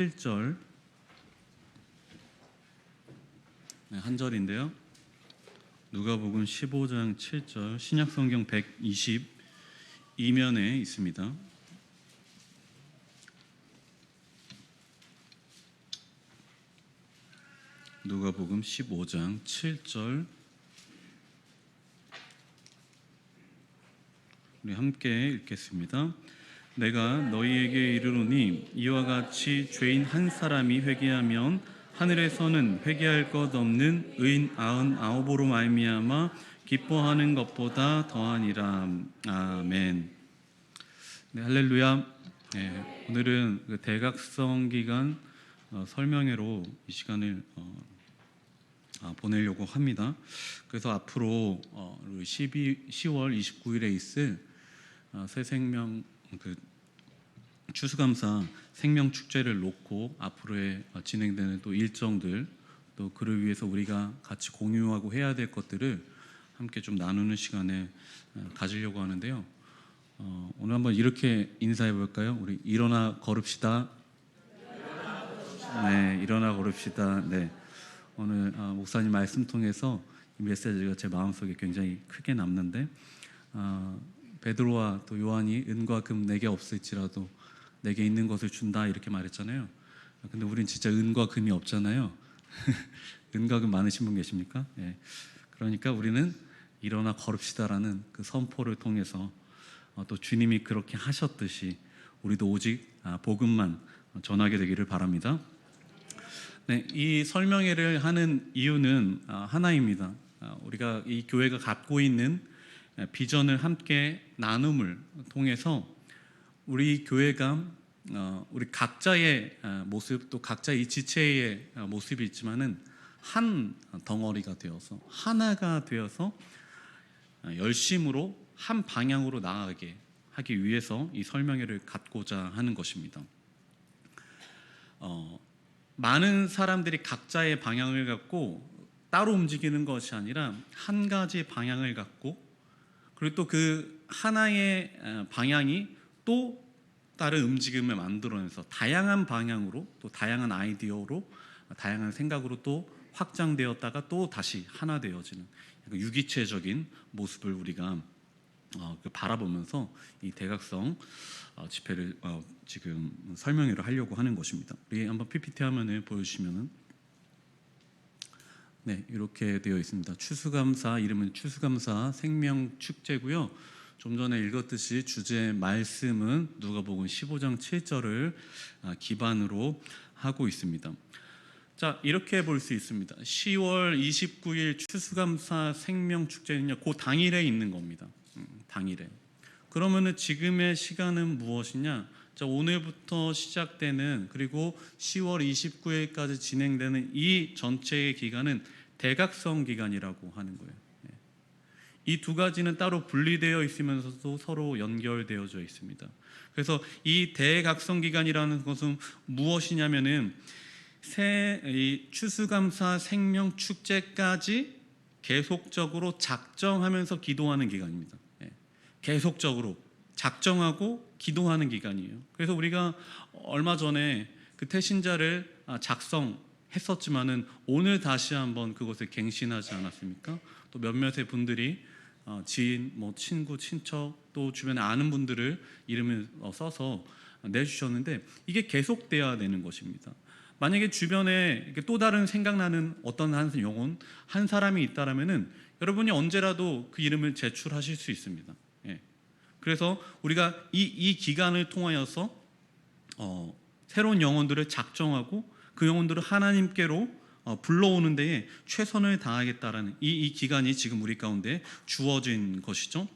1절 한 절인데요. 누가복음 15장 7절 신약성경 122면에 있습니다. 누가복음 15장 7절 우리 함께 읽겠습니다. 내가 너희에게 이르노니 이와 같이 죄인 한 사람이 회개하면 하늘에서는 회개할 것 없는 의인 99으로 말미암아 기뻐하는 것보다 더하니라. 아멘. 네, 할렐루야. 네, 오늘은 그 대각성 기간 설명회로 이 시간을 보내려고 합니다. 그래서 앞으로 10월 29일에 있을 새 생명 추수감사 생명 축제를 놓고 앞으로의 진행되는 또 일정들, 또 그를 위해서 우리가 같이 공유하고 해야 될 것들을 함께 좀 나누는 시간을 가지려고 하는데요. 오늘 한번 이렇게 인사해 볼까요? 우리 일어나 걸읍시다. 네, 일어나 걸읍시다. 네, 오늘 목사님 말씀 통해서 이 메시지가 제 마음속에 굉장히 크게 남는데, 베드로와 또 요한이 은과 금 내게 없을지라도 내게 있는 것을 준다 이렇게 말했잖아요. 근데 우린 진짜 은과 금이 없잖아요. 은과 금 많으신 분 계십니까? 예. 그러니까 우리는 일어나 걸읍시다라는 그 선포를 통해서 또 주님이 그렇게 하셨듯이 우리도 오직 복음만 전하게 되기를 바랍니다. 네, 이 설명회를 하는 이유는 하나입니다. 우리가 이 교회가 갖고 있는 비전을 함께 나눔을 통해서 우리 교회가 우리 각자의 모습, 또 각자의 이 지체의 모습이 있지만은 한 덩어리가 되어서 하나가 되어서 열심으로 한 방향으로 나아가게 하기 위해서 이 설명회를 갖고자 하는 것입니다. 많은 사람들이 각자의 방향을 갖고 따로 움직이는 것이 아니라 한 가지 방향을 갖고, 그리고 또 그 하나의 방향이 또 다른 움직임을 만들어내서 다양한 방향으로, 또 다양한 아이디어로, 다양한 생각으로 또 확장되었다가 또 다시 하나 되어지는 유기체적인 모습을 우리가 바라보면서 이 대각성 집회를 지금 설명회를 하려고 하는 것입니다. 우리 한번 PPT 화면을 보여주시면은, 네, 이렇게 되어 있습니다. 추수감사, 이름은 추수감사 생명축제고요. 좀 전에 읽었듯이 주제 말씀은 누가복음 15장 7절을 기반으로 하고 있습니다. 자, 이렇게 볼 수 있습니다. 10월 29일 추수감사 생명축제는요, 그 당일에 있는 겁니다. 당일에. 그러면은 지금의 시간은 무엇이냐? 자, 오늘부터 시작되는, 그리고 10월 29일까지 진행되는 이 전체의 기간은 대각성 기간이라고 하는 거예요. 이 두 가지는 따로 분리되어 있으면서도 서로 연결되어져 있습니다. 그래서 이 대각성 기간이라는 것은 무엇이냐면은 이 추수감사 생명 축제까지 계속적으로 작정하면서 기도하는 기간입니다. 계속적으로 작정하고 기도하는 기간이에요. 그래서 우리가 얼마 전에 그 태신자를 작성했었지만은 오늘 다시 한번 그것을 갱신하지 않았습니까? 또 몇몇의 분들이 지인, 친구, 친척, 또 주변에 아는 분들을 이름을 써서 내주셨는데, 이게 계속돼야 되는 것입니다. 만약에 주변에 또 다른 생각나는 어떤 한 영혼, 한 사람이 있다라면은 여러분이 언제라도 그 이름을 제출하실 수 있습니다. 그래서 우리가 이 기간을 통하여서 새로운 영혼들을 작정하고 그 영혼들을 하나님께로 불러오는 데에 최선을 다하겠다라는 이 기간이 지금 우리 가운데 주어진 것이죠.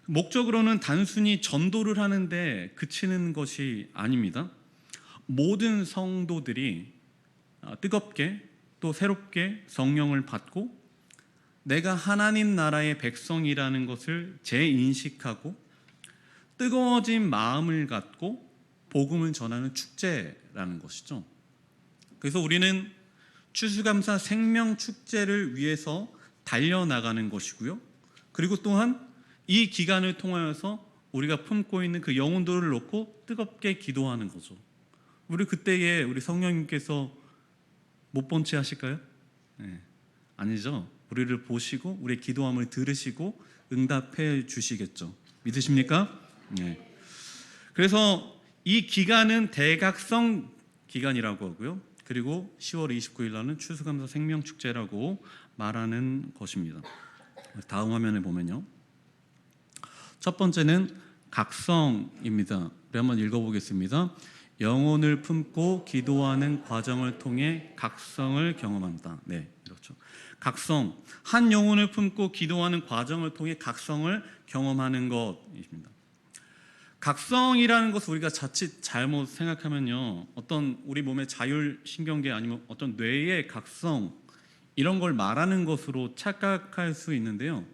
목적으로는 단순히 전도를 하는데 그치는 것이 아닙니다. 모든 성도들이 뜨겁게 또 새롭게 성령을 받고 내가 하나님 나라의 백성이라는 것을 재인식하고 뜨거워진 마음을 갖고 복음을 전하는 축제라는 것이죠. 그래서 우리는 추수감사 생명축제를 위해서 달려나가는 것이고요. 그리고 또한 이 기간을 통하여서 우리가 품고 있는 그 영혼들을 놓고 뜨겁게 기도하는 거죠. 우리 그때에 우리 성령님께서 못 본 채 하실까요? 네. 아니죠. 우리를 보시고 우리의 기도함을 들으시고 응답해 주시겠죠. 믿으십니까? 네. 그래서 이 기간은 대각성 기간이라고 하고요. 그리고 10월 29일 날은 추수감사 생명축제라고 말하는 것입니다. 다음 화면에 보면요. 첫 번째는 각성입니다. 우리 한번 읽어보겠습니다. 영혼을 품고 기도하는 과정을 통해 각성을 경험한다. 네, 그렇죠. 각성, 한 영혼을 품고 기도하는 과정을 통해 각성을 경험하는 것입니다. 각성이라는 것을 우리가 자칫 잘못 생각하면요, 어떤 우리 몸의 자율신경계 아니면 어떤 뇌의 각성 이런 걸 말하는 것으로 착각할 수 있는데요.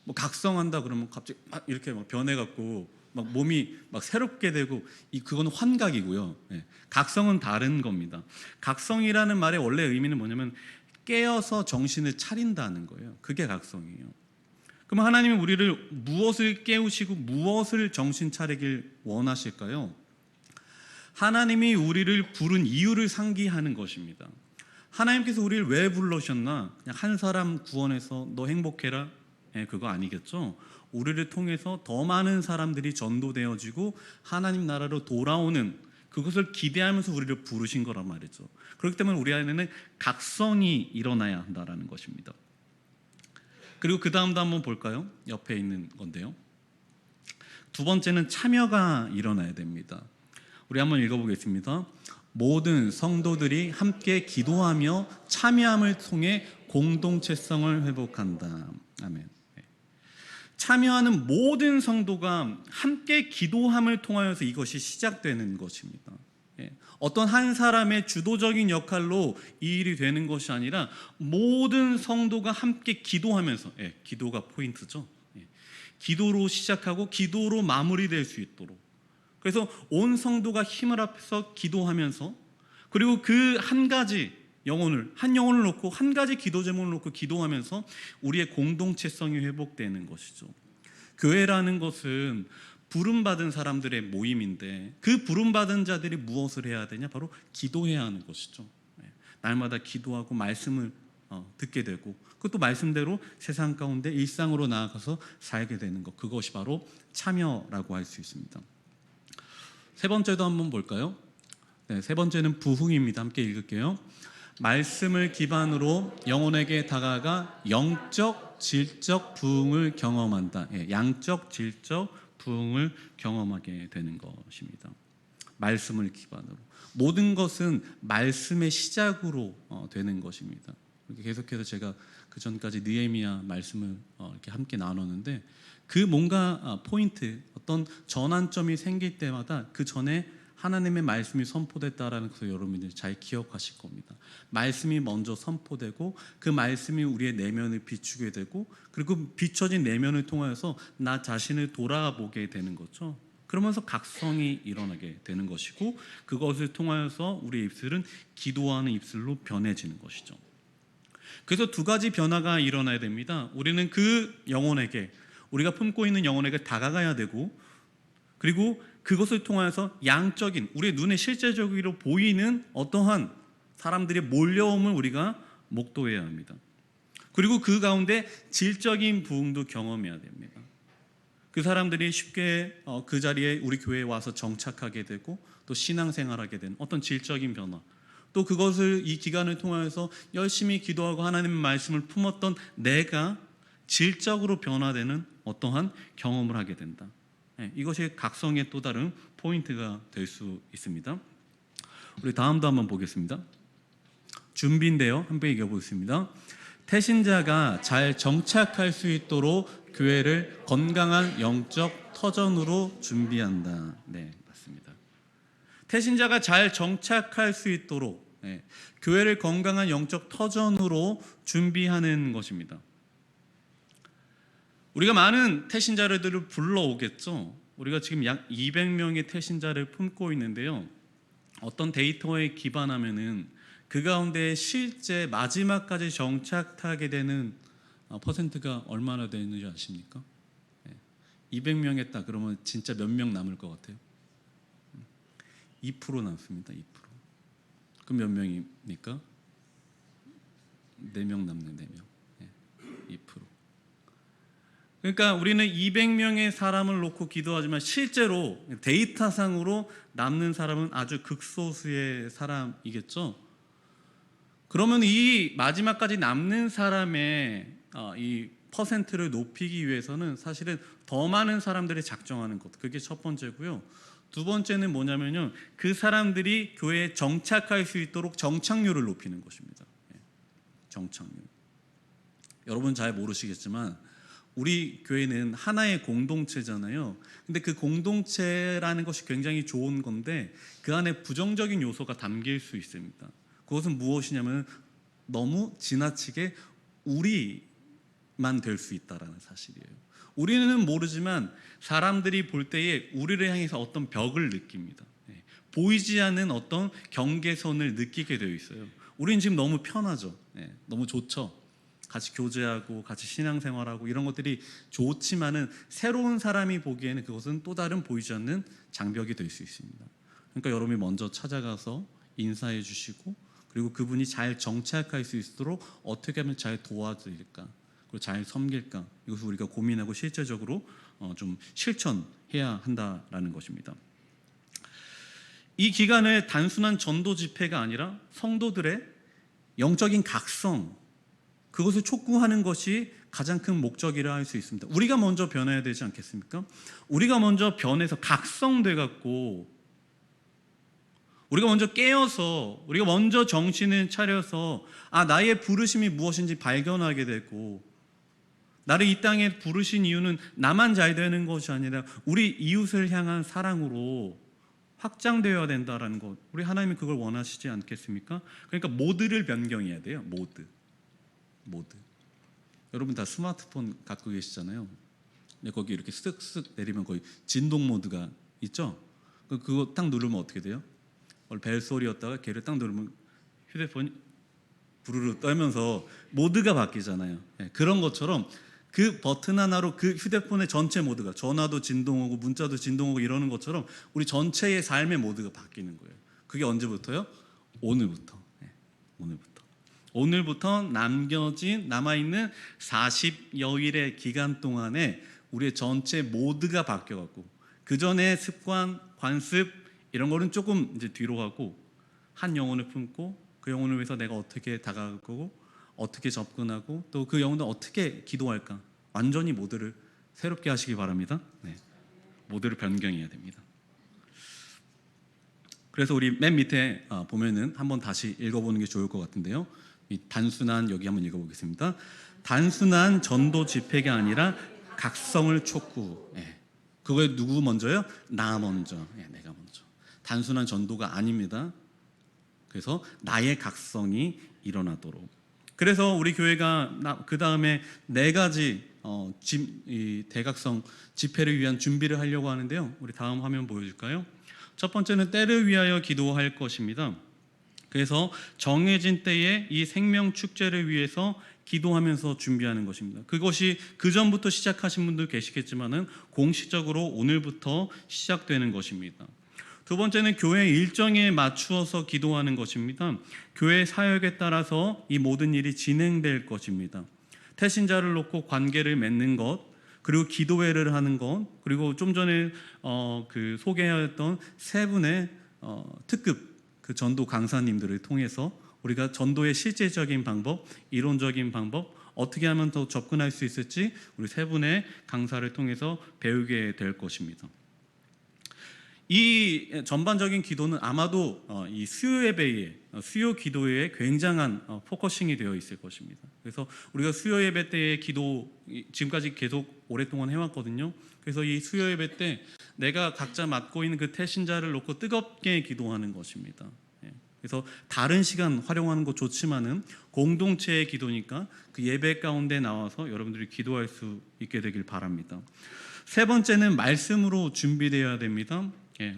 뭐 각성한다 그러면 갑자기 막 이렇게 막 변해갖고 막 몸이 막 새롭게 되고 그건 환각이고요. 네. 각성은 다른 겁니다. 각성이라는 말의 원래 의미는 뭐냐면 깨어서 정신을 차린다는 거예요. 그게 각성이에요. 그럼 하나님은 우리를 무엇을 깨우시고 무엇을 정신 차리길 원하실까요? 하나님이 우리를 부른 이유를 상기하는 것입니다. 하나님께서 우리를 왜 불러셨나? 그냥 한 사람 구원해서 너 행복해라? 네, 그거 아니겠죠? 우리를 통해서 더 많은 사람들이 전도되어지고 하나님 나라로 돌아오는 그것을 기대하면서 우리를 부르신 거란 말이죠. 그렇기 때문에 우리 안에는 각성이 일어나야 한다는 것입니다. 그리고 그 다음도 한번 볼까요? 옆에 있는 건데요. 두 번째는 참여가 일어나야 됩니다. 우리 한번 읽어보겠습니다. 모든 성도들이 함께 기도하며 참여함을 통해 공동체성을 회복한다. 아멘. 참여하는 모든 성도가 함께 기도함을 통하여서 이것이 시작되는 것입니다. 어떤 한 사람의 주도적인 역할로 이 일이 되는 것이 아니라 모든 성도가 함께 기도하면서, 기도가 포인트죠. 기도로 시작하고 기도로 마무리될 수 있도록, 그래서 온 성도가 힘을 합해서 기도하면서, 그리고 그 한 가지 한 영혼을 놓고 한 가지 기도 제목을 놓고 기도하면서 우리의 공동체성이 회복되는 것이죠. 교회라는 것은 부름받은 사람들의 모임인데 그 부름받은 자들이 무엇을 해야 되냐? 바로 기도해야 하는 것이죠. 날마다 기도하고 말씀을 듣게 되고 그것도 말씀대로 세상 가운데 일상으로 나아가서 살게 되는 것, 그것이 바로 참여라고 할 수 있습니다. 세 번째도 한번 볼까요? 네, 세 번째는 부흥입니다. 함께 읽을게요. 말씀을 기반으로 영혼에게 다가가 영적, 질적 부흥을 경험한다. 양적, 질적 부흥을 경험하게 되는 것입니다. 말씀을 기반으로 모든 것은 말씀의 시작으로 되는 것입니다. 계속해서 제가 그 전까지 느헤미야 말씀을 이렇게 함께 나눴는데 그 뭔가 포인트, 어떤 전환점이 생길 때마다 그 전에 하나님의 말씀이 선포됐다라는 것을 여러분들이 잘 기억하실 겁니다. 말씀이 먼저 선포되고 그 말씀이 우리의 내면을 비추게 되고 그리고 비춰진 내면을 통해서 나 자신을 돌아보게 되는 거죠. 그러면서 각성이 일어나게 되는 것이고 그것을 통하여서 우리의 입술은 기도하는 입술로 변해지는 것이죠. 그래서 두 가지 변화가 일어나야 됩니다. 우리는 그 영혼에게, 우리가 품고 있는 영혼에게 다가가야 되고, 그리고 그것을 통해서 양적인, 우리의 눈에 실제적으로 보이는 어떠한 사람들의 몰려옴을 우리가 목도해야 합니다. 그리고 그 가운데 질적인 부흥도 경험해야 됩니다. 그 사람들이 쉽게 그 자리에 우리 교회에 와서 정착하게 되고 또 신앙생활하게 되는 어떤 질적인 변화, 또 그것을 이 기간을 통해서 열심히 기도하고 하나님의 말씀을 품었던 내가 질적으로 변화되는 어떠한 경험을 하게 된다. 이것이 각성의 또 다른 포인트가 될 수 있습니다. 우리 다음도 한번 보겠습니다. 준비인데요. 한번 읽어보겠습니다. 태신자가 잘 정착할 수 있도록 교회를 건강한 영적 터전으로 준비한다. 네, 맞습니다. 태신자가 잘 정착할 수 있도록 교회를 건강한 영적 터전으로 준비하는 것입니다. 우리가 많은 태신자들을 불러오겠죠. 우리가 지금 약 200명의 태신자를 품고 있는데요. 어떤 데이터에 기반하면은 그 가운데 실제 마지막까지 정착하게 되는 퍼센트가 얼마나 되는지 아십니까? 200명 했다 그러면 진짜 몇 명 남을 것 같아요? 2% 남습니다. 2%. 그럼 몇 명입니까? 4명 남는 4명. 2%. 그러니까 우리는 200명의 사람을 놓고 기도하지만 실제로 데이터상으로 남는 사람은 아주 극소수의 사람이겠죠. 그러면 이 마지막까지 남는 사람의 이 퍼센트를 높이기 위해서는 사실은 더 많은 사람들이 작정하는 것, 그게 첫 번째고요. 두 번째는 뭐냐면요, 그 사람들이 교회에 정착할 수 있도록 정착률을 높이는 것입니다. 정착률. 여러분 잘 모르시겠지만 우리 교회는 하나의 공동체잖아요. 근데 그 공동체라는 것이 굉장히 좋은 건데 그 안에 부정적인 요소가 담길 수 있습니다. 그것은 무엇이냐면 너무 지나치게 우리만 될 수 있다라는 사실이에요. 우리는 모르지만 사람들이 볼 때에 우리를 향해서 어떤 벽을 느낍니다. 보이지 않는 어떤 경계선을 느끼게 되어 있어요. 우리는 지금 너무 편하죠. 너무 좋죠. 같이 교제하고 같이 신앙생활하고 이런 것들이 좋지만은 새로운 사람이 보기에는 그것은 또 다른 보이지 않는 장벽이 될 수 있습니다. 그러니까 여러분이 먼저 찾아가서 인사해 주시고 그리고 그분이 잘 정착할 수 있도록 어떻게 하면 잘 도와드릴까 그리고 잘 섬길까, 이것을 우리가 고민하고 실제적으로 좀 실천해야 한다라는 것입니다. 이 기간을 단순한 전도 집회가 아니라 성도들의 영적인 각성, 그것을 촉구하는 것이 가장 큰 목적이라 할 수 있습니다. 우리가 먼저 변해야 되지 않겠습니까? 우리가 먼저 변해서 각성돼 갖고 우리가 먼저 깨어서 우리가 먼저 정신을 차려서 나의 부르심이 무엇인지 발견하게 되고, 나를 이 땅에 부르신 이유는 나만 잘 되는 것이 아니라 우리 이웃을 향한 사랑으로 확장되어야 된다라는 것, 우리 하나님이 그걸 원하시지 않겠습니까? 그러니까 모드를 변경해야 돼요. 모드. 여러분 다 스마트폰 갖고 계시잖아요. 근데 거기 이렇게 쓱쓱 내리면 거의 진동 모드가 있죠. 그거 딱 누르면 어떻게 돼요? 벨소리였다가 걔를 딱 누르면 휴대폰이 부르르 떨면서 모드가 바뀌잖아요. 그런 것처럼 그 버튼 하나로 그 휴대폰의 전체 모드가, 전화도 진동하고 문자도 진동하고 이러는 것처럼 우리 전체의 삶의 모드가 바뀌는 거예요. 그게 언제부터요? 오늘부터 남아있는 40여일의 기간 동안에 우리의 전체 모드가 바뀌어갖고, 그 전에 습관, 관습 이런 거는 조금 이제 뒤로 가고 한 영혼을 품고 그 영혼을 위해서 내가 어떻게 다가갈 거고 어떻게 접근하고 또 그 영혼을 어떻게 기도할까, 완전히 모드를 새롭게 하시기 바랍니다. 모드를 변경해야 됩니다. 그래서 우리 맨 밑에 보면은 한번 다시 읽어보는 게 좋을 것 같은데요. 이 단순한, 여기 한번 읽어보겠습니다. 단순한 전도 집회가 아니라 각성을 촉구. 그거에 누구 먼저요? 나 먼저. 내가 먼저. 단순한 전도가 아닙니다. 그래서 나의 각성이 일어나도록. 그래서 우리 교회가 그 다음에 4가지 이 대각성 집회를 위한 준비를 하려고 하는데요. 우리 다음 화면 보여줄까요? 첫 번째는 때를 위하여 기도할 것입니다. 그래서 정해진 때에 이 생명 축제를 위해서 기도하면서 준비하는 것입니다. 그것이 그 전부터 시작하신 분들 계시겠지만은 공식적으로 오늘부터 시작되는 것입니다. 두 번째는 교회 일정에 맞추어서 기도하는 것입니다. 교회 사역에 따라서 이 모든 일이 진행될 것입니다. 태신자를 놓고 관계를 맺는 것, 그리고 기도회를 하는 것, 그리고 좀 전에 그 소개하였던 3분의 특급 그 전도 강사님들을 통해서 우리가 전도의 실제적인 방법, 이론적인 방법, 어떻게 하면 더 접근할 수 있을지 우리 3분의 강사를 통해서 배우게 될 것입니다. 이 전반적인 기도는 아마도 이 수요 예배에, 수요 기도에 굉장한 포커싱이 되어 있을 것입니다. 그래서 우리가 수요 예배 때의 기도 지금까지 계속 오랫동안 해왔거든요. 그래서 이 수요 예배 때 내가 각자 맡고 있는 그 태신자를 놓고 뜨겁게 기도하는 것입니다. 그래서 다른 시간 활용하는 것 좋지만은 공동체의 기도니까 그 예배 가운데 나와서 여러분들이 기도할 수 있게 되길 바랍니다. 세 번째는 말씀으로 준비되어야 됩니다.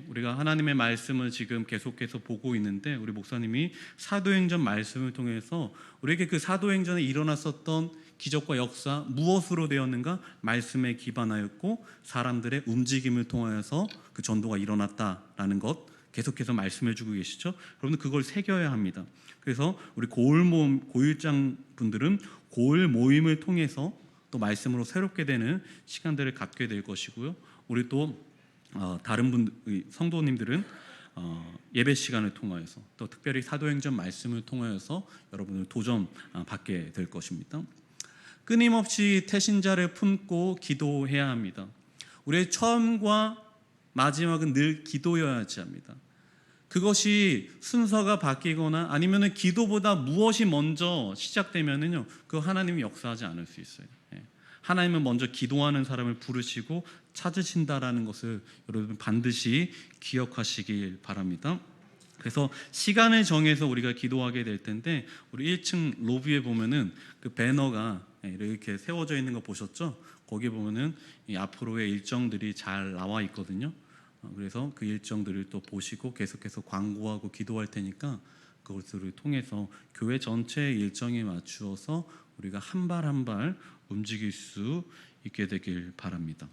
우리가 하나님의 말씀을 지금 계속해서 보고 있는데 우리 목사님이 사도행전 말씀을 통해서 우리에게 그 사도행전에 일어났었던 기적과 역사 무엇으로 되었는가, 말씀에 기반하였고 사람들의 움직임을 통하여서 그 전도가 일어났다라는 것 계속해서 말씀해주고 계시죠. 여러분 그걸 새겨야 합니다. 그래서 우리 고을 모임 고일장 분들은 고을 모임을 통해서 또 말씀으로 새롭게 되는 시간들을 갖게 될 것이고요. 우리 또 다른 성도님들은 예배 시간을 통하여서 또 특별히 사도행전 말씀을 통하여서 여러분을 도전 받게 될 것입니다. 끊임없이 태신자를 품고 기도해야 합니다. 우리의 처음과 마지막은 늘 기도여야지 합니다. 그것이 순서가 바뀌거나 아니면은 기도보다 무엇이 먼저 시작되면은요, 그 하나님이 역사하지 않을 수 있어요. 하나님은 먼저 기도하는 사람을 부르시고 찾으신다라는 것을 여러분 반드시 기억하시길 바랍니다. 그래서 시간을 정해서 우리가 기도하게 될 텐데, 우리 1층 로비에 보면은 그 배너가 이렇게 세워져 있는 거 보셨죠? 거기 보면은 이 앞으로의 일정들이 잘 나와 있거든요. 그래서 그 일정들을 또 보시고 계속해서 광고하고 기도할 테니까 그것들을 통해서 교회 전체의 일정에 맞추어서 우리가 한 발 한 발 움직일 수 있게 되길 바랍니다.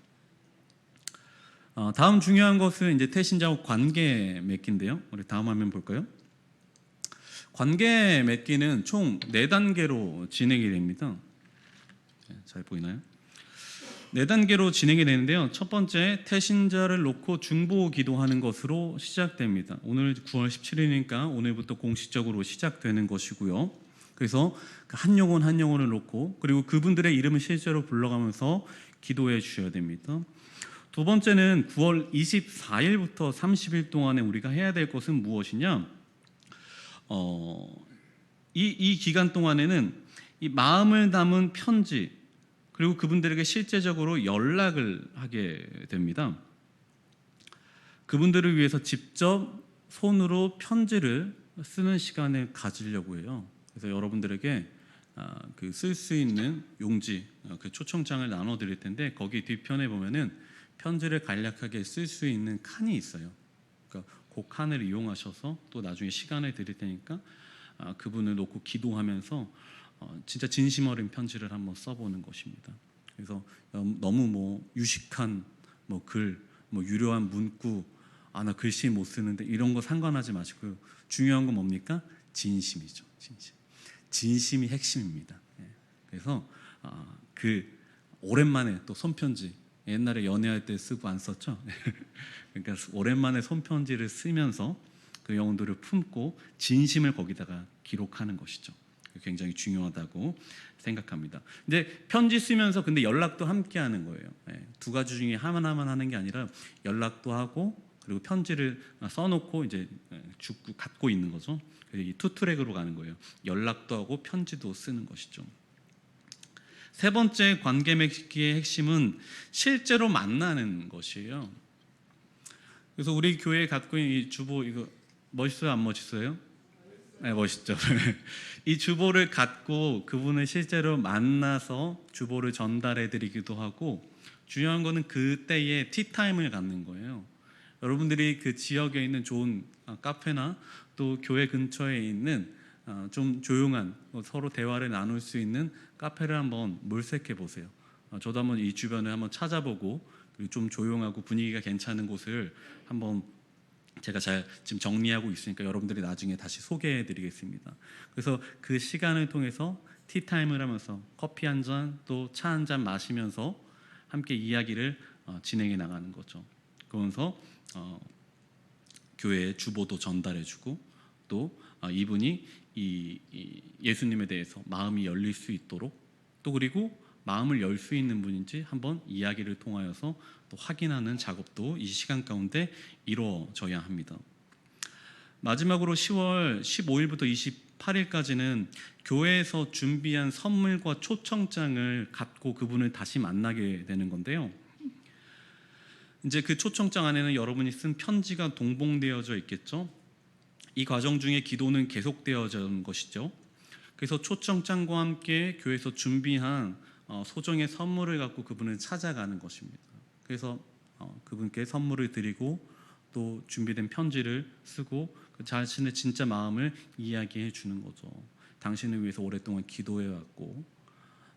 다음 중요한 것은 이제 태신자와 관계 맺기인데요. 우리 다음 화면 볼까요? 관계 맺기는 총 4단계로 진행이 됩니다. 잘 보이나요? 4단계로 진행이 되는데요. 첫 번째, 태신자를 놓고 중보 기도하는 것으로 시작됩니다. 오늘 9월 17일이니까 오늘부터 공식적으로 시작되는 것이고요. 그래서 한 영혼 한 영혼을 놓고 그리고 그분들의 이름을 실제로 불러가면서 기도해 주셔야 됩니다. 두 번째는 9월 24일부터 30일 동안에 우리가 해야 될 것은 무엇이냐? 이 기간 동안에는 이 마음을 담은 편지 그리고 그분들에게 실제적으로 연락을 하게 됩니다. 그분들을 위해서 직접 손으로 편지를 쓰는 시간을 가지려고 해요. 그래서 여러분들에게 쓸 수 있는 용지, 그 초청장을 나눠드릴 텐데 거기 뒤편에 보면은 편지를 간략하게 쓸 수 있는 칸이 있어요. 그러니까 그 칸을 이용하셔서 또 나중에 시간을 드릴 테니까 그분을 놓고 기도하면서 진짜 진심 어린 편지를 한번 써보는 것입니다. 그래서 너무 유식한 글, 유료한 문구, 나 글씨 못 쓰는데 이런 거 상관하지 마시고요. 중요한 건 뭡니까? 진심이죠. 진심이 핵심입니다. 그래서 오랜만에 또 손편지, 옛날에 연애할 때 쓰고 안 썼죠? 그러니까 오랜만에 손편지를 쓰면서 그 영혼들을 품고 진심을 거기다가 기록하는 것이죠. 굉장히 중요하다고 생각합니다. 근데 편지 쓰면서 근데 연락도 함께 하는 거예요. 두 가지 중에 하나만 하는 게 아니라 연락도 하고 그리고 편지를 써놓고 이제 갖고 있는 거죠. 이 투 트랙으로 가는 거예요. 연락도 하고 편지도 쓰는 것이죠. 세 번째 관계 맺기의 핵심은 실제로 만나는 것이에요. 그래서 우리 교회에 갖고 있는 이 주보 이거 멋있어요, 안 멋있어요? 네, 멋있죠. 이 주보를 갖고 그분을 실제로 만나서 주보를 전달해 드리기도 하고 중요한 거는 그때의 티타임을 갖는 거예요. 여러분들이 그 지역에 있는 좋은 카페나 또 교회 근처에 있는 좀 조용한 서로 대화를 나눌 수 있는 카페를 한번 몰색해 보세요. 저도 한번 이 주변을 한번 찾아보고 그리고 좀 조용하고 분위기가 괜찮은 곳을 한번 제가 잘 지금 정리하고 있으니까 여러분들이 나중에 다시 소개해 드리겠습니다. 그래서 그 시간을 통해서 티타임을 하면서 커피 한 잔 또 차 한 잔 마시면서 함께 이야기를 진행해 나가는 거죠. 그러면서 교회의 주보도 전달해주고 또 이분이 이 예수님에 대해서 마음이 열릴 수 있도록 또 그리고 마음을 열 수 있는 분인지 한번 이야기를 통하여서 또 확인하는 작업도 이 시간 가운데 이루어져야 합니다. 마지막으로 10월 15일부터 28일까지는 교회에서 준비한 선물과 초청장을 갖고 그분을 다시 만나게 되는 건데요. 이제 그 초청장 안에는 여러분이 쓴 편지가 동봉되어져 있겠죠. 이 과정 중에 기도는 계속되어진 것이죠. 그래서 초청장과 함께 교회에서 준비한 소정의 선물을 갖고 그분을 찾아가는 것입니다. 그래서 그분께 선물을 드리고 또 준비된 편지를 쓰고 그 자신의 진짜 마음을 이야기해 주는 거죠. 당신을 위해서 오랫동안 기도해왔고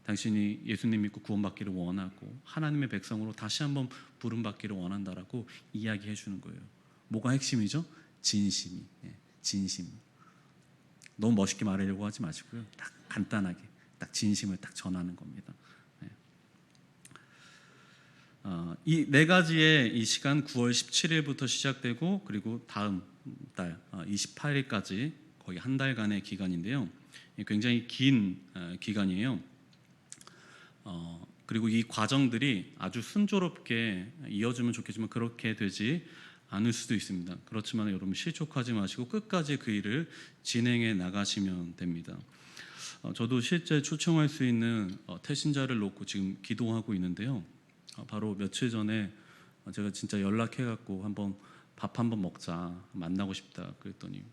당신이 예수님 믿고 구원받기를 원하고 하나님의 백성으로 다시 한번 부름받기를 원한다라고 이야기해 주는 거예요. 뭐가 핵심이죠? 진심이. 진심. 너무 멋있게 말하려고 하지 마시고요. 딱 간단하게 딱 진심을 딱 전하는 겁니다. 이 네 가지의 이 시간 9월 17일부터 시작되고 그리고 다음 달 28일까지 거의 한 달간의 기간인데요. 굉장히 긴 기간이에요. 그리고 이 과정들이 아주 순조롭게 이어지면 좋겠지만 그렇게 되지 않을 수도 있습니다. 그렇지만 여러분 실족하지 마시고 끝까지 그 일을 진행해 나가시면 됩니다. 저도 실제 초청할 수 있는 태신자를 놓고 지금 기도하고 있는데요. 바로 며칠 전에 제가 진짜 연락해갖고 한번 밥 한번 먹자, 만나고 싶다 그랬더니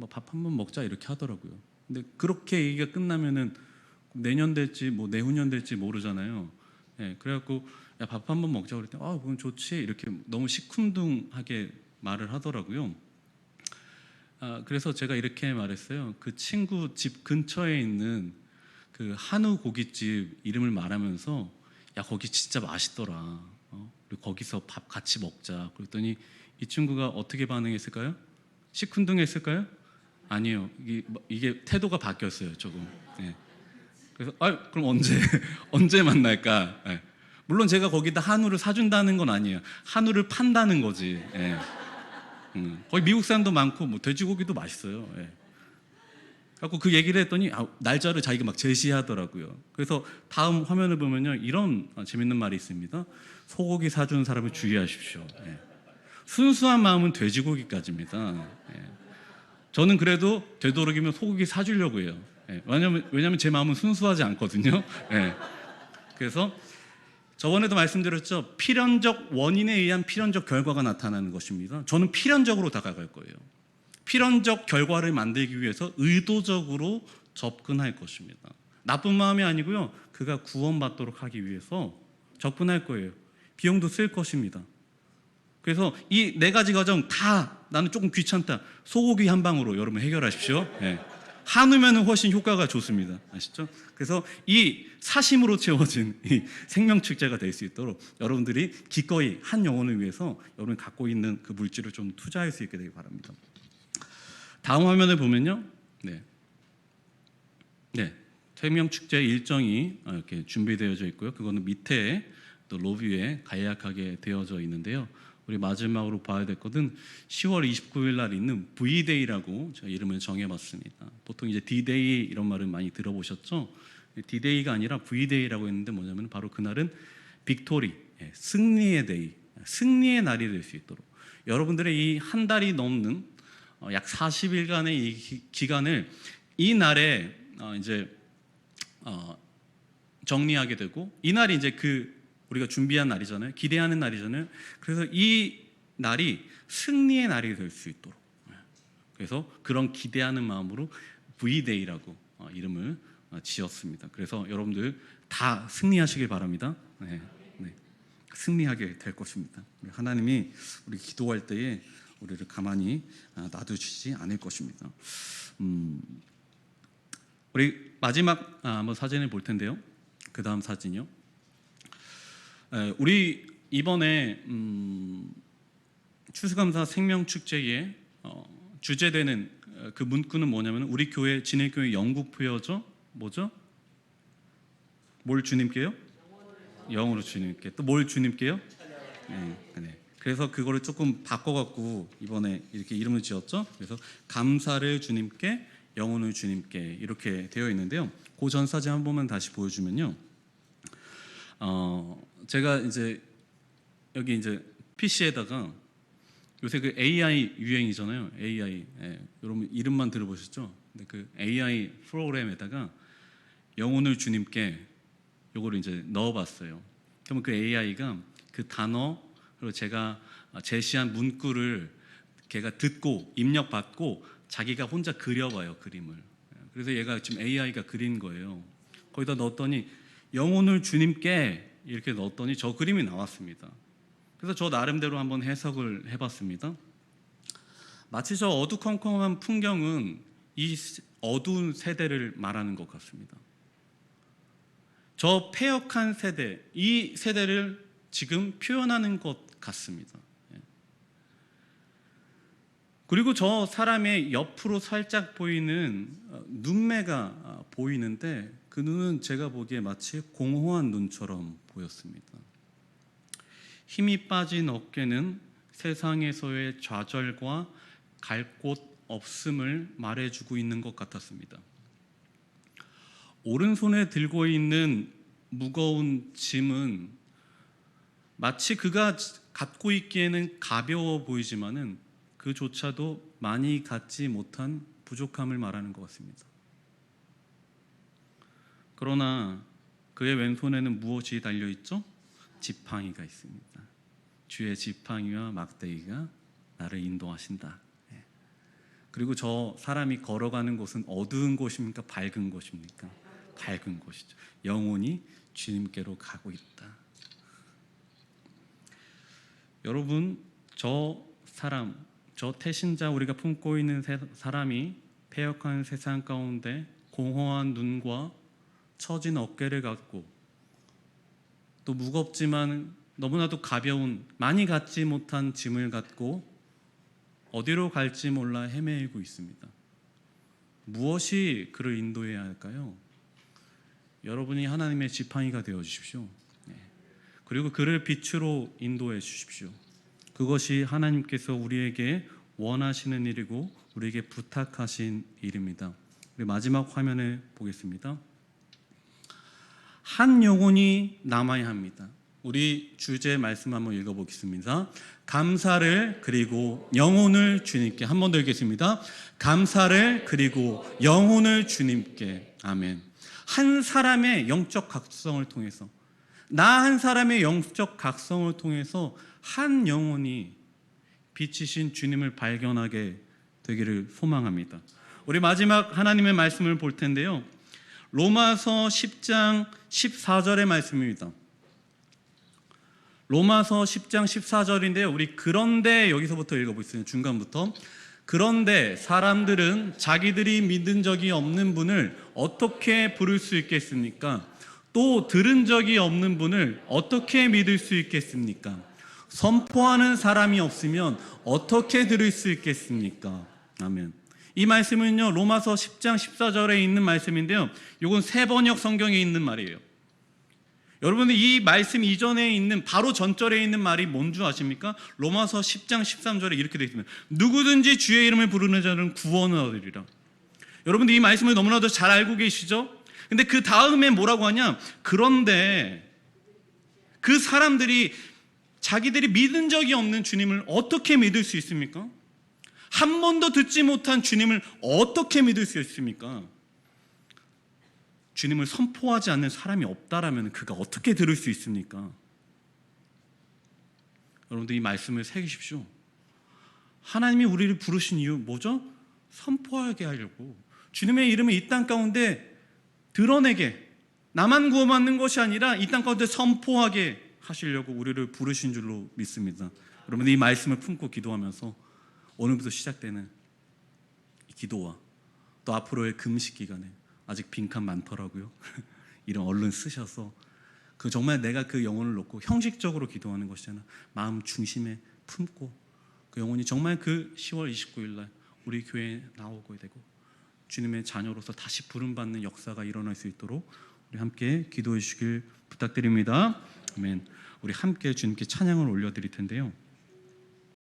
밥 한번 먹자 이렇게 하더라고요. 근데 그렇게 얘기가 끝나면은 내년 될지 내후년 될지 모르잖아요. 그래갖고 야, 밥 한번 먹자 그랬더니 그건 좋지 이렇게 너무 시큰둥하게 말을 하더라고요. 그래서 제가 이렇게 말했어요. 그 친구 집 근처에 있는 그 한우 고깃집 이름을 말하면서 야 거기 진짜 맛있더라. 우리 거기서 밥 같이 먹자. 그랬더니 이 친구가 어떻게 반응했을까요? 시큰둥했을까요? 아니요. 이게 태도가 바뀌었어요. 조금. 그래서 그럼 언제 만날까? 물론 제가 거기다 한우를 사준다는 건 아니에요. 한우를 판다는 거지. 거기 미국 사람도 많고 돼지고기도 맛있어요. 그래서 그 얘기를 했더니 날짜를 자기가 막 제시하더라고요. 그래서 다음 화면을 보면요 이런 재밌는 말이 있습니다. 소고기 사주는 사람을 주의하십시오. 순수한 마음은 돼지고기까지입니다. 저는 그래도 되도록이면 소고기 사주려고 해요. 왜냐하면 제 마음은 순수하지 않거든요. 그래서 저번에도 말씀드렸죠. 필연적 원인에 의한 필연적 결과가 나타나는 것입니다. 저는 필연적으로 다가갈 거예요. 필연적 결과를 만들기 위해서 의도적으로 접근할 것입니다. 나쁜 마음이 아니고요. 그가 구원받도록 하기 위해서 접근할 거예요. 비용도 쓸 것입니다. 그래서 이 네 가지 과정 다 나는 조금 귀찮다. 소고기 한 방으로 여러분 해결하십시오. 한우면은 훨씬 효과가 좋습니다. 아시죠? 그래서 이 사심으로 채워진 이 생명축제가 될 수 있도록 여러분들이 기꺼이 한 영혼을 위해서 여러분이 갖고 있는 그 물질을 좀 투자할 수 있게 되기 바랍니다. 다음 화면을 보면요, 생명축제 일정이 이렇게 준비되어져 있고요. 그거는 밑에 또 로비에 간략하게 되어져 있는데요. 우리 마지막으로 봐야 될 것은 10월 29일 날 있는 V-Day라고 제가 이름을 정해봤습니다. 보통 이제 D-Day 이런 말을 많이 들어보셨죠? D-Day가 아니라 V-Day라고 했는데 뭐냐면 바로 그날은 빅토리, 승리의 데이, 승리의 날이 될 수 있도록 여러분들의 이 한 달이 넘는 약 40일간의 이 기간을 이 날에 이제 정리하게 되고 이 날이 이제 우리가 준비한 날이잖아요. 기대하는 날이잖아요. 그래서 이 날이 승리의 날이 될 수 있도록 그래서 그런 기대하는 마음으로 V-Day라고 이름을 지었습니다. 그래서 여러분들 다 승리하시길 바랍니다. 승리하게 될 것입니다. 하나님이 우리 기도할 때에 우리를 가만히 놔두시지 않을 것입니다. 우리 마지막 한번 사진을 볼 텐데요. 그 다음 사진이요. 우리 이번에 추수감사 생명축제에 주제되는 그 문구는 뭐냐면 우리 교회 진해교회 영국표어죠. 뭐죠? 뭘 주님께요? 영으로 주님께. 또 뭘 주님께요? 그래서 그거를 조금 바꿔갖고 이번에 이렇게 이름을 지었죠. 그래서 감사를 주님께, 영혼을 주님께 이렇게 되어 있는데요. 그 전 사진 한 번만 다시 보여주면요. 제가 이제 여기 이제 PC에다가 요새 그 AI 유행이잖아요. AI. 여러분 이름만 들어보셨죠? 근데 그 AI 프로그램에다가 영혼을 주님께 요거를 이제 넣어봤어요. 그러면 그 AI가 그 단어 그리고 제가 제시한 문구를 걔가 듣고 입력받고 자기가 혼자 그려봐요, 그림을. 그래서 얘가 지금 AI가 그린 거예요. 거기다 넣었더니 영혼을 주님께 이렇게 넣었더니 저 그림이 나왔습니다. 그래서 저 나름대로 한번 해석을 해봤습니다. 마치 저 어두컴컴한 풍경은 이 어두운 세대를 말하는 것 같습니다. 저 패역한 세대, 이 세대를 지금 표현하는 것 같습니다. 그리고 저 사람의 옆으로 살짝 보이는 눈매가 보이는데 그 눈은 제가 보기에 마치 공허한 눈처럼 보였습니다. 힘이 빠진 어깨는 세상에서의 좌절과 갈 곳 없음을 말해주고 있는 것 같았습니다. 오른손에 들고 있는 무거운 짐은 마치 그가 갖고 있기에는 가벼워 보이지만은 그조차도 많이 갖지 못한 부족함을 말하는 것 같습니다. 그러나 그의 왼손에는 무엇이 달려있죠? 지팡이가 있습니다. 주의 지팡이와 막대기가 나를 인도하신다. 그리고 저 사람이 걸어가는 곳은 어두운 곳입니까? 밝은 곳입니까? 밝은 곳이죠. 영혼이 주님께로 가고 있다. 여러분, 저 사람, 저 태신자, 우리가 품고 있는 사람이 패역한 세상 가운데 공허한 눈과 처진 어깨를 갖고 또 무겁지만 너무나도 가벼운, 많이 갖지 못한 짐을 갖고 어디로 갈지 몰라 헤매이고 있습니다. 무엇이 그를 인도해야 할까요? 여러분이 하나님의 지팡이가 되어 주십시오. 그리고 그를 빛으로 인도해 주십시오. 그것이 하나님께서 우리에게 원하시는 일이고 우리에게 부탁하신 일입니다. 우리 마지막 화면을 보겠습니다. 한 영혼이 남아야 합니다. 우리 주제 말씀 한번 읽어보겠습니다. 감사를 그리고 영혼을 주님께. 한 번 더 읽겠습니다. 감사를 그리고 영혼을 주님께. 아멘. 한 사람의 영적 각성을 통해서, 나 한 사람의 영적 각성을 통해서 한 영혼이 빛이신 주님을 발견하게 되기를 소망합니다. 우리 마지막 하나님의 말씀을 볼 텐데요. 로마서 10장 14절의 말씀입니다. 로마서 10장 14절인데요. 우리 그런데 여기서부터 읽어보겠습니다. 중간부터. 그런데 사람들은 자기들이 믿은 적이 없는 분을 어떻게 부를 수 있겠습니까? 또 들은 적이 없는 분을 어떻게 믿을 수 있겠습니까? 선포하는 사람이 없으면 어떻게 들을 수 있겠습니까? 아멘. 이 말씀은요, 로마서 10장 14절에 있는 말씀인데요, 이건 새번역 성경에 있는 말이에요. 여러분들 이 말씀 이전에 있는 바로 전절에 있는 말이 뭔 줄 아십니까? 로마서 10장 13절에 이렇게 되어 있습니다. 누구든지 주의 이름을 부르는 자는 구원을 얻으리라. 여러분들 이 말씀을 너무나도 잘 알고 계시죠? 근데 그 다음에 뭐라고 하냐? 그런데 그 사람들이 자기들이 믿은 적이 없는 주님을 어떻게 믿을 수 있습니까? 한 번도 듣지 못한 주님을 어떻게 믿을 수 있습니까? 주님을 선포하지 않는 사람이 없다라면 그가 어떻게 들을 수 있습니까? 여러분들 이 말씀을 새기십시오. 하나님이 우리를 부르신 이유 뭐죠? 선포하게 하려고. 주님의 이름을 이 땅 가운데 드러내게, 나만 구원받는 것이 아니라 이 땅 가운데 선포하게 하시려고 우리를 부르신 줄로 믿습니다. 여러분들 이 말씀을 품고 기도하면서 오늘부터 시작되는 이 기도와 또 앞으로의 금식 기간에 아직 빈칸 많더라고요. 이런 얼른 쓰셔서 그 정말 내가 그 영혼을 놓고 형식적으로 기도하는 것이잖아. 마음 중심에 품고 그 영혼이 정말 그 10월 29일 날 우리 교회에 나오게 되고 주님의 자녀로서 다시 부름받는 역사가 일어날 수 있도록 우리 함께 기도해 주시길 부탁드립니다. 아멘. 우리 함께 주님께 찬양을 올려드릴 텐데요.